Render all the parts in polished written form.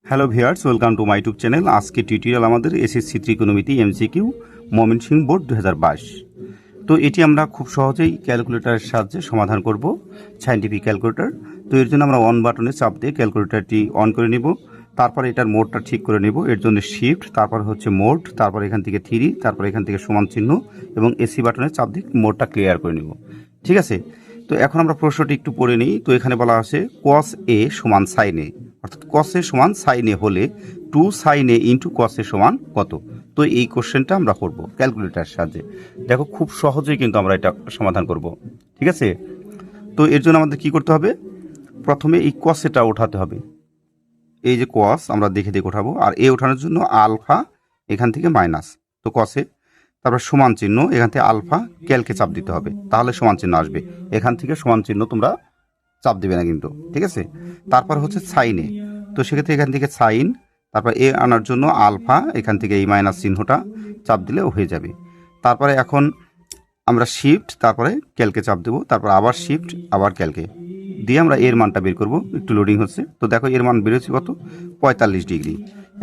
Hello viewers, welcome to my YouTube channel. আজকে tutorial আমাদের SSC ত্রিকোণমিতি এমসিকিউ ময়মনসিংহ বোর্ড 2022। তো এটি আমরা খুব সহজেই ক্যালকুলেটরের সাহায্যে সমাধান করব, সায়েন্টিফিক ক্যালকুলেটর। তো এর জন্য আমরা অন বাটনে চাপ দিয়ে ক্যালকুলেটরটি অন করে নিব। তারপর এটার মোডটা ঠিক করে নেব। এর জন্য শিফট, তারপর হচ্ছে মোড, তারপর এখান থেকে 3, তারপর এখান থেকে সমান চিহ্ন এবং এসি বাটনে চাপ দিয়ে মোডটা ক্লিয়ার করে নেব। ঠিক আছে। তো এখন আমরা প্রশ্নটি একটু পড়ে নিই। তো এখানে বলা আছে cos a সমান sin a, অর্থাৎ cos a সমান sin a হলে 2 sin a into cos a সমান কত। তো এই কোশ্চেনটা আমরা করব ক্যালকুলেটরের সাহায্যে। দেখো খুব সহজেই কিন্তু আমরা এটা সমাধান করব। ঠিক আছে। তো এর জন্য আমাদের কি করতে হবে, প্রথমে এই cos এটা ওঠাতে হবে। এই যে cos আমরা দেখে দেখে ওঠাবো, আর এ ওঠানোর জন্য আলফা এখান থেকে মাইনাস, তো cos এ, তারপর সমান চিহ্ন এখান থেকে আলফা ক্যালকে চাপ দিতে হবে, তাহলে সমান চিহ্ন আসবে। এখান থেকে সমান চিহ্ন তোমরা চাপ দেবে না কিন্তু, ঠিক আছে। তারপর হচ্ছে সাইনে, তো সেক্ষেত্রে এখান থেকে সাইন, তারপর এ আনার জন্য আলফা এখান থেকে এই মাইনাস চিহ্নটা চাপ দিলে হয়ে যাবে। তারপরে এখন আমরা শিফট, তারপরে ক্যালকে চাপ দেবো, তারপর আবার শিফট, আবার ক্যালকে দিয়ে আমরা এর মানটা বের করব। একটু লোডিং হচ্ছে। তো দেখো এর মান বেরোচ্ছে কত, 45 ডিগ্রি।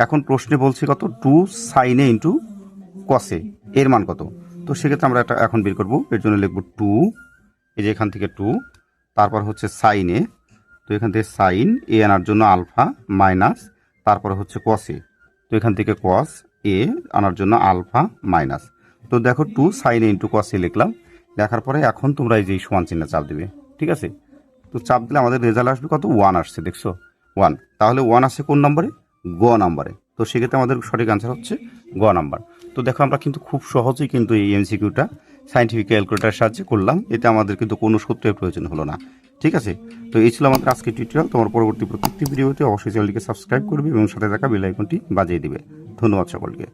এখন প্রশ্নে বলছি কত, 2 সাইনে ইন্টু কসে, এর মান কত। তো সেক্ষেত্রে আমরা এটা এখন বের করব। এর জন্য লিখব 2, এই যে এখান থেকে 2, তারপর হচ্ছে সাইনে, তো এখান থেকে সাইন, এ আনার জন্য আলফা মাইনাস, তারপর হচ্ছে কসে, তো এখান থেকে কস, এ আনার জন্য আলফা মাইনাস। তো দেখো 2 সাইনে ইন্টু কসে লিখলাম। লেখার পরে এখন তোমরা এই যে সমান চিহ্ন চাপ দেবে, ঠিক আছে। তো চাপ দিলে আমাদের রেজাল্ট আসবে কত, 1 আসছে, দেখছো 1। তাহলে 1 আসছে কোন নম্বরে, গ নাম্বারে। তো সেক্ষেত্রে আমাদের সঠিক আনসার হচ্ছে গ নাম্বার। তো দেখো আমরা কিন্তু খুব সহজেই কিন্তু এই এমসিকিউটা সায়েন্টিফিক ক্যালকুলেটরের সাহায্যে করলাম। এতে আমাদের কিন্তু কোনো সূত্রের প্রয়োজন হলো না। ঠিক আছে। তো এই ছিল আমাদের আজকের টিউটোরিয়াল। তোমার পরবর্তী প্রত্যেকটি ভিডিওতে অবশ্যই চ্যানেলটিকে সাবস্ক্রাইব করবে এবং সাথে থাকা বেল আইকনটি বাজিয়ে দিবে। ধন্যবাদ সকলকে।